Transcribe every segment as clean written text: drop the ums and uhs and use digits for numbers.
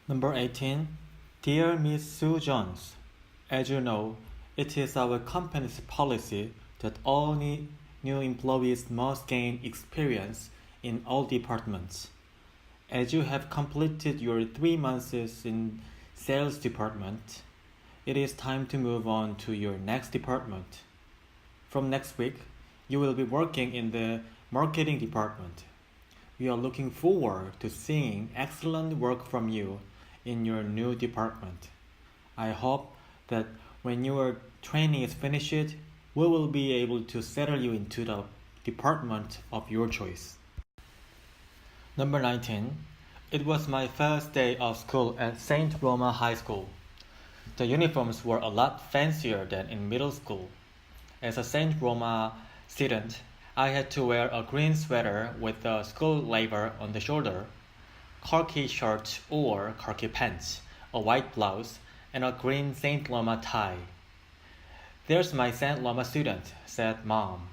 Number 18. Dear Miss Sue Jones, as you know, it is our company's policy that all new employees must gain experience in all departments. As you have completed your 3 months in sales department, it is time to move on to your next department. From next week, you will be working in the marketing department. We are looking forward to seeing excellent work from you in your new department. I hope that when your training is finished, we will be able to settle you into the department of your choice. Number 19. It was my first day of school at St. Roma High School. The uniforms were a lot fancier than in middle school. As a St. Roma student, I had to wear a green sweater with a school label on the shoulder, khaki shirt or khaki pants, a white blouse, and a green St. Roma tie. There's my St. Roma student, said Mom.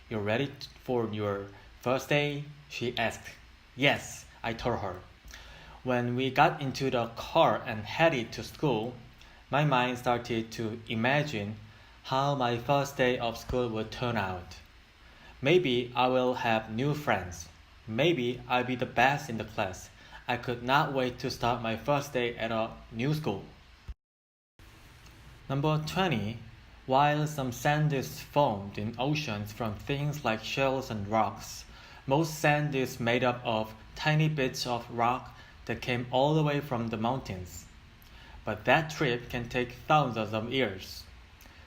You ready for your first day? She asked. Yes, I told her. When we got into the car and headed to school, my mind started to imagine how my first day of school would turn out. Maybe I will have new friends. Maybe I'll be the best in the class. I could not wait to start my first day at a new school. Number 20. While some sand is formed in oceans from things like shells and rocks, most sand is made up of tiny bits of rock that came all the way from the mountains. But that trip can take thousands of years.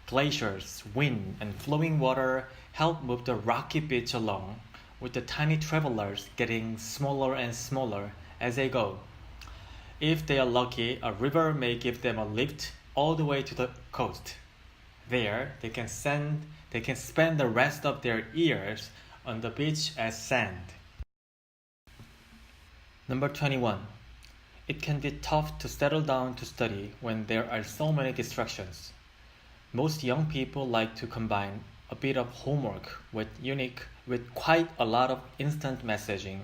Glaciers, wind, and flowing water help move the rocky beach along, with the tiny travelers getting smaller and smaller as they go. If they are lucky, a river may give them a lift all the way to the coast. There, they can spend the rest of their years on the beach as sand. Number 21. It can be tough to settle down to study when there are so many distractions. Most young people like to combine a bit of homework with quite a lot of instant messaging,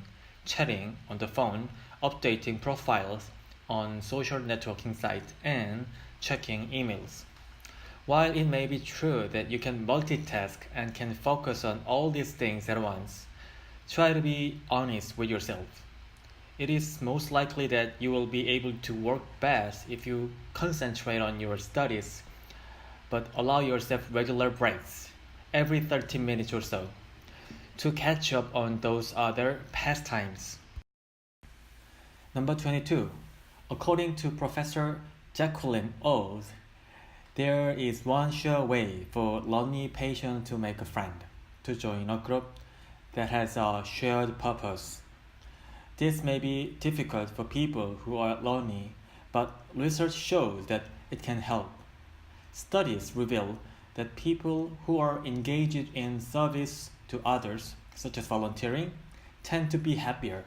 chatting on the phone, updating profiles on social networking sites, and checking emails. While it may be true that you can multitask and can focus on all these things at once, try to be honest with yourself. It is most likely that you will be able to work best if you concentrate on your studies, but allow yourself regular breaks, every 30 minutes or so, to catch up on those other pastimes. Number 22. According to Professor Jacqueline Oates, there is one sure way for lonely patients to make a friend, to join a group that has a shared purpose. This may be difficult for people who are lonely, but research shows that it can help. Studies reveal that people who are engaged in service to others, such as volunteering, tend to be happier.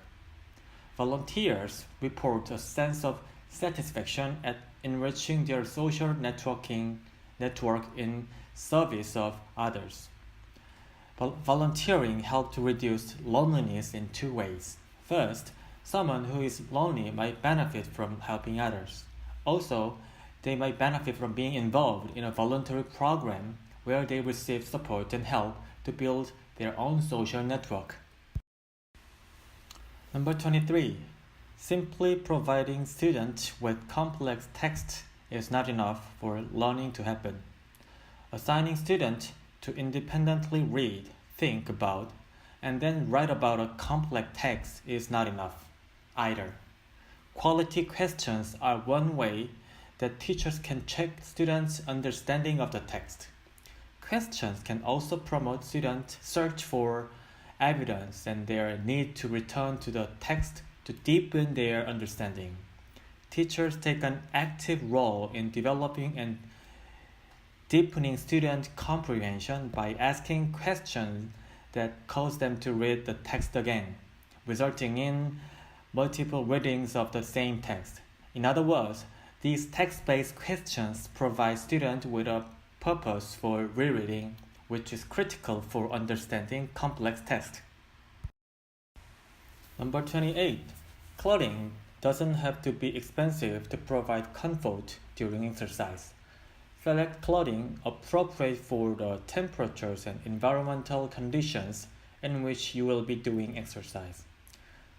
Volunteers report a sense of satisfaction at enriching their social network in service of others. Volunteering helps to reduce loneliness in two ways. First, someone who is lonely might benefit from helping others. Also, they might benefit from being involved in a voluntary program where they receive support and help to build their own social network. Number 23. Simply providing students with complex text is not enough for learning to happen. Assigning students to independently read, think about, and then write about a complex text is not enough either. Quality questions are one way that teachers can check students' understanding of the text. Questions can also promote students' search for evidence and their need to return to the text to deepen their understanding. Teachers take an active role in developing and deepening student comprehension by asking questions that cause them to read the text again, resulting in multiple readings of the same text. In other words, these text-based questions provide students with a purpose for rereading, which is critical for understanding complex text. Number 28. Clothing doesn't have to be expensive to provide comfort during exercise. Select clothing appropriate for the temperatures and environmental conditions in which you will be doing exercise.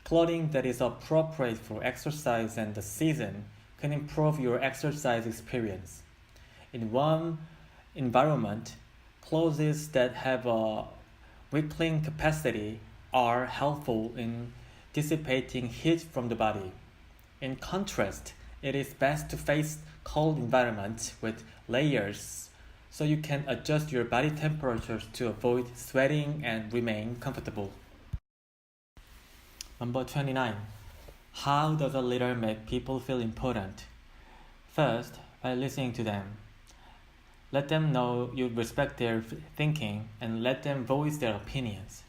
Clothing that is appropriate for exercise and the season can improve your exercise experience. In warm environment, clothes that have a wicking capacity are helpful in dissipating heat from the body. In contrast, it is best to face cold environments with layers so you can adjust your body temperatures to avoid sweating and remain comfortable. Number 29. How does a leader make people feel important? First, by listening to them. Let them know you respect their thinking and let them voice their opinions.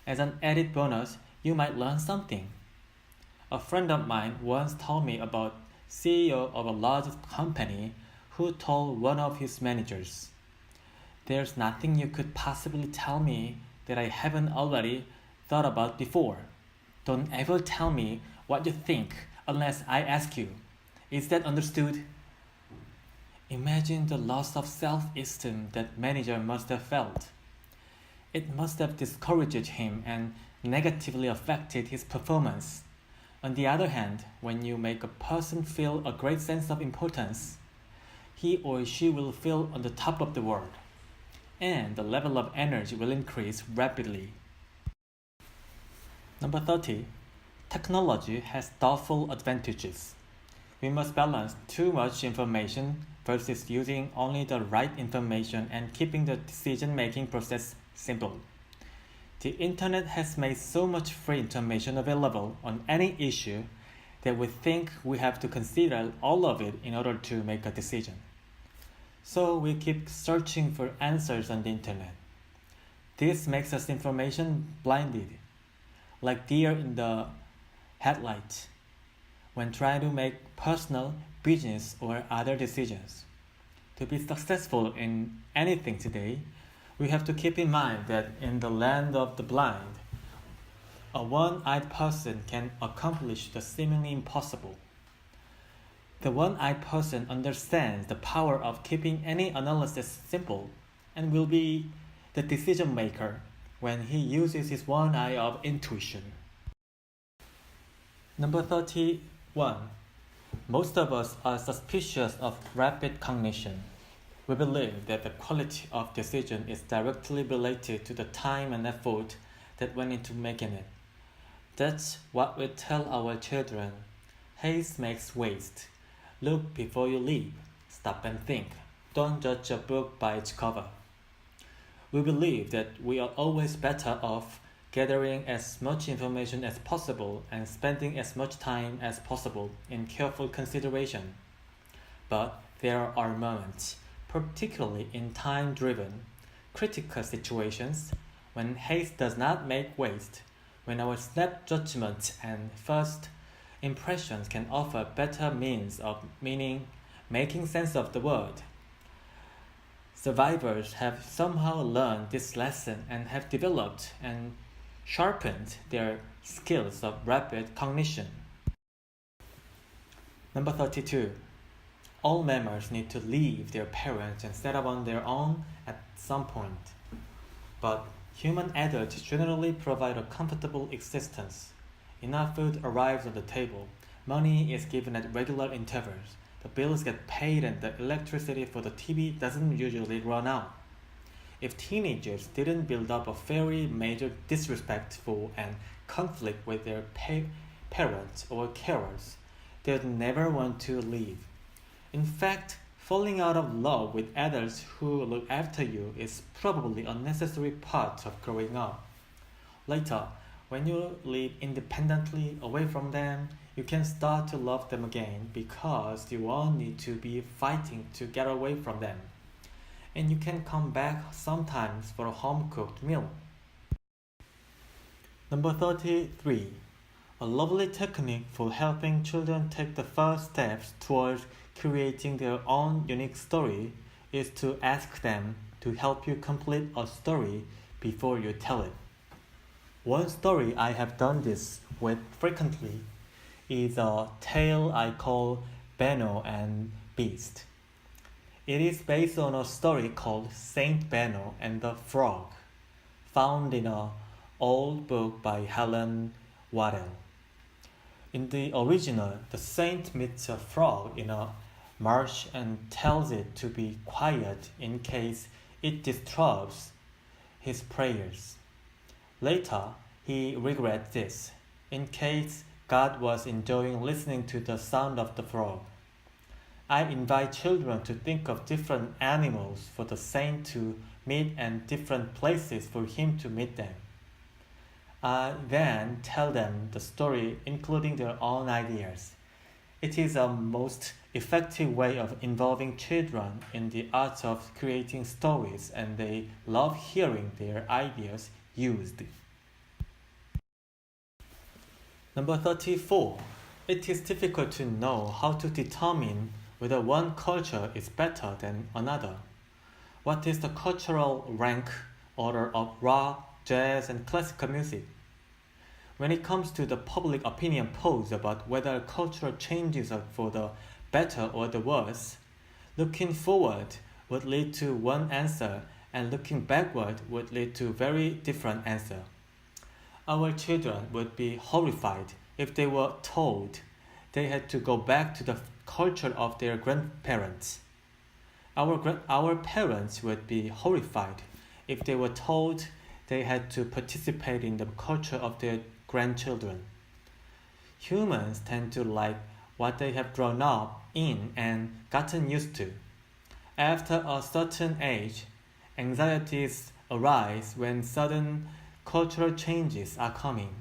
As an added bonus, you might learn something. A friend of mine once told me about CEO of a large company who told one of his managers, "There's nothing you could possibly tell me that I haven't already thought about before. Don't ever tell me what you think unless I ask you. Is that understood?" Imagine the loss of self-esteem that manager must have felt. It must have discouraged him and negatively affected his performance. On the other hand, when you make a person feel a great sense of importance, he or she will feel on the top of the world, and the level of energy will increase rapidly. Number 30. Technology has thoughtful advantages. We must balance too much information versus using only the right information and keeping the decision-making process simple. The internet has made so much free information available on any issue that we think we have to consider all of it in order to make a decision. So we keep searching for answers on the internet. This makes us information blinded, like deer in the headlights, when trying to make personal, business, or other decisions. To be successful in anything today, we have to keep in mind that in the land of the blind, a one-eyed person can accomplish the seemingly impossible. The one-eyed person understands the power of keeping any analysis simple and will be the decision maker when he uses his one eye of intuition. Number 31. Most of us are suspicious of rapid cognition. We believe that the quality of decision is directly related to the time and effort that went into making it. That's what we tell our children. Haste makes waste. Look before you leap. Stop and think. Don't judge a book by its cover. We believe that we are always better off gathering as much information as possible and spending as much time as possible in careful consideration. But there are moments, particularly in time-driven, critical situations, when haste does not make waste, when our snap judgment and first impressions can offer better means of making sense of the world. Survivors have somehow learned this lesson and have developed and sharpened their skills of rapid cognition. Number 32. All members need to leave their parents and set up on their own at some point. But human adults generally provide a comfortable existence. Enough food arrives on the table, money is given at regular intervals, the bills get paid, and the electricity for the TV doesn't usually run out. If teenagers didn't build up a very major disrespect for and conflict with their parents or carers, they'd never want to leave. In fact, falling out of love with adults who look after you is probably a necessary part of growing up. Later, when you live independently away from them, you can start to love them again because you won't need to be fighting to get away from them. And you can come back sometimes for a home-cooked meal. Number 33. A lovely technique for helping children take the first steps towards creating their own unique story is to ask them to help you complete a story before you tell it. One story I have done this with frequently is a tale I call Benno and Beast. It is based on a story called Saint Benno and the Frog, found in an old book by Helen Waddell. In the original, the saint meets a frog in a marsh and tells it to be quiet in case it disturbs his prayers. Later, he regrets this, in case God was enjoying listening to the sound of the frog. I invite children to think of different animals for the saint to meet and different places for him to meet them. I then tell them the story including their own ideas. It is a most effective way of involving children in the art of creating stories, and they love hearing their ideas used. Number 34. It is difficult to know how to determine whether one culture is better than another. What is the cultural rank order of rock, jazz, and classical music? When it comes to the public opinion polls about whether cultural changes are for the better or the worse, looking forward would lead to one answer and looking backward would lead to very different answer. Our children would be horrified if they were told they had to go back to the culture of their grandparents. Our parents would be horrified if they were told they had to participate in the culture of their grandchildren. Humans tend to like what they have grown up in and gotten used to. After a certain age, anxieties arise when sudden cultural changes are coming.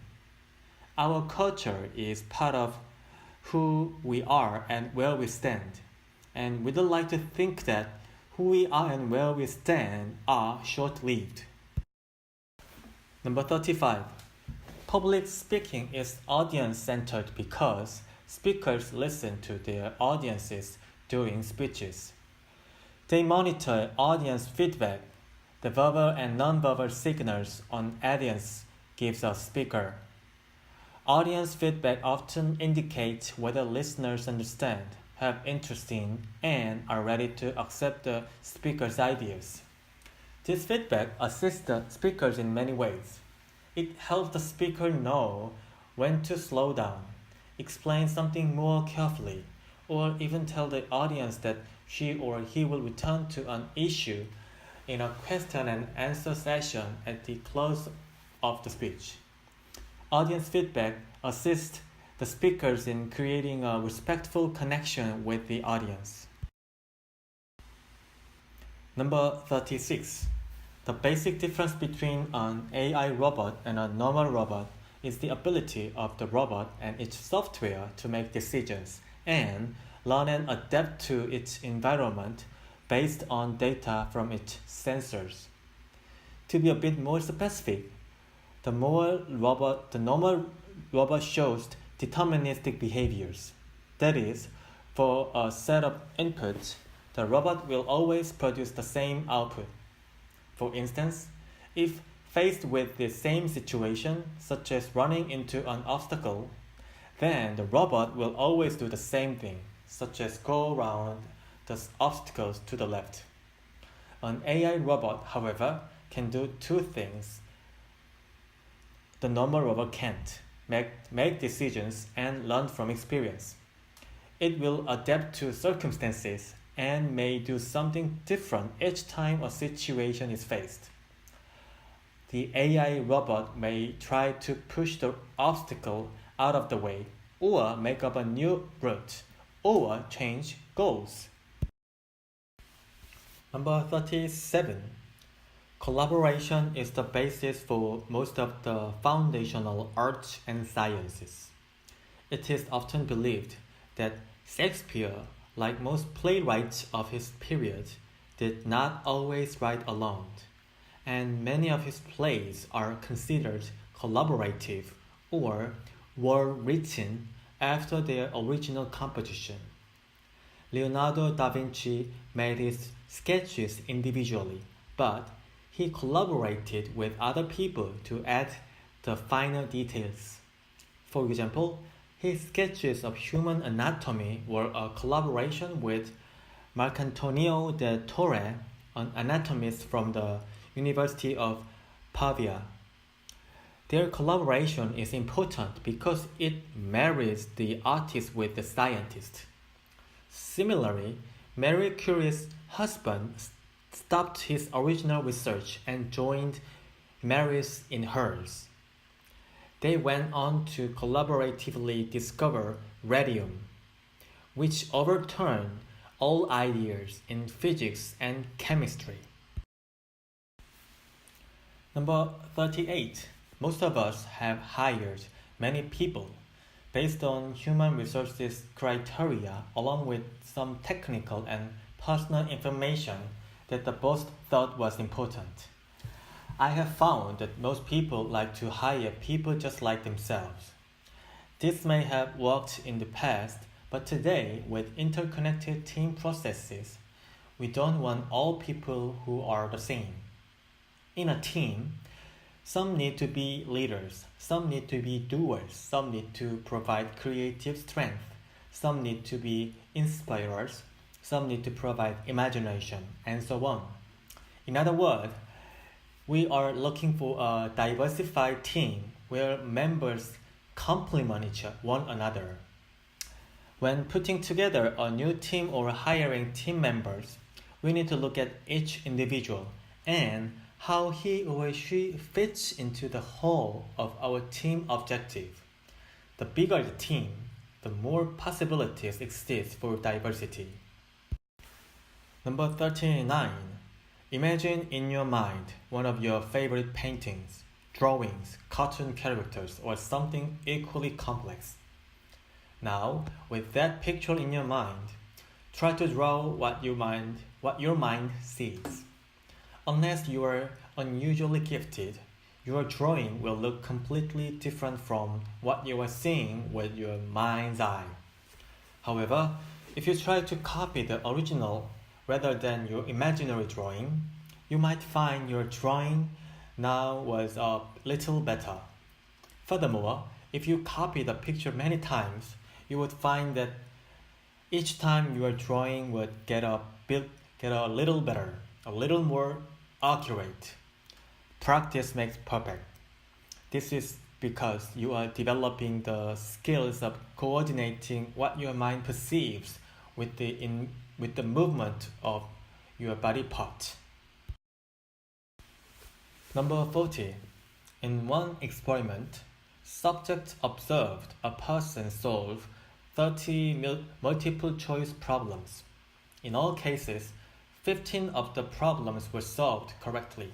Our culture is part of who we are and where we stand, and we'd like to think that who we are and where we stand are short-lived. Number 35. Public speaking is audience-centered because speakers listen to their audiences during speeches. They monitor audience feedback. The verbal and non-verbal signals an audience gives a speaker. Audience feedback often indicates whether listeners understand, have interest in, and are ready to accept the speaker's ideas. This feedback assists the speakers in many ways. It helps the speaker know when to slow down, explain something more carefully, or even tell the audience that she or he will return to an issue in a question and answer session at the close of the speech. Audience feedback assists the speakers in creating a respectful connection with the audience. Number 36. The basic difference between an AI robot and a normal robot is the ability of the robot and its software to make decisions and learn and adapt to its environment based on data from its sensors. To be a bit more specific, the normal robot shows deterministic behaviors. That is, for a set of inputs, the robot will always produce the same output. For instance, if faced with the same situation, such as running into an obstacle, then the robot will always do the same thing, such as go around the obstacles to the left. An AI robot, however, can do two things the normal robot can't: make decisions and learn from experience. It will adapt to circumstances and may do something different each time a situation is faced. The AI robot may try to push the obstacle out of the way, or make up a new route, or change goals. Number 37. Collaboration is the basis for most of the foundational arts and sciences. It is often believed that Shakespeare, like most playwrights of his period, did not always write alone, and many of his plays are considered collaborative or were written after their original composition. Leonardo da Vinci made his sketches individually, but he collaborated with other people to add the finer details. For example, His sketches of human anatomy were a collaboration with Marcantonio de Torre, an anatomist from the University of Pavia. Their collaboration is important because it marries the artist with the scientist. Similarly, Marie Curie's husband stopped his original research and joined Marie's in hers. They went on to collaboratively discover radium, which overturned all ideas in physics and chemistry. Number 38. Most of us have hired many people based on human resources criteria along with some technical and personal information that the boss thought was important. I have found that most people like to hire people just like themselves. This may have worked in the past, but today, with interconnected team processes, we don't want all people who are the same. In a team, some need to be leaders, some need to be doers, some need to provide creative strength, some need to be inspirers, some need to provide imagination, and so on. In other words, we are looking for a diversified team where members complement one another. When putting together a new team or hiring team members, we need to look at each individual and how he or she fits into the whole of our team objective. The bigger the team, the more possibilities exist for diversity. Number 39. Imagine in your mind one of your favorite paintings, drawings, cartoon characters, or something equally complex. Now, with that picture in your mind, try to draw what your mind sees. Unless you are unusually gifted, your drawing will look completely different from what you are seeing with your mind's eye. However, if you try to copy the original rather than your imaginary drawing, you might find your drawing now was a little better. Furthermore, if you copy the picture many times, you would find that each time your drawing would get a little better, a little more accurate. Practice makes perfect. This is because you are developing the skills of coordinating what your mind perceives with the movement of your body part. Number 40. In one experiment, subjects observed a person solve 30 multiple choice problems. In all cases, 15 of the problems were solved correctly.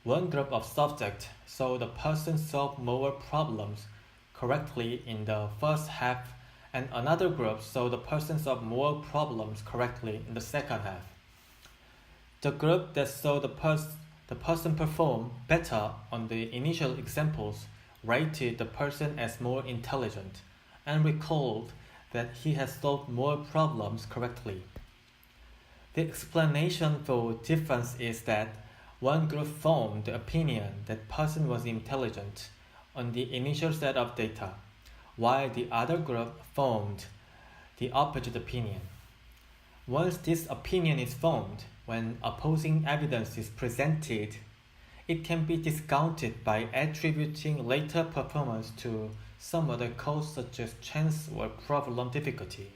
One group of subjects saw the person solve more problems correctly in the first half, and another group saw the person solve more problems correctly in the second half. The group that saw the person perform better on the initial examples rated the person as more intelligent and recalled that he had solved more problems correctly. The explanation for difference is that one group formed the opinion that person was intelligent on the initial set of data, while the other group formed the opposite opinion. Once this opinion is formed, when opposing evidence is presented, it can be discounted by attributing later performance to some other cause such as chance or problem difficulty.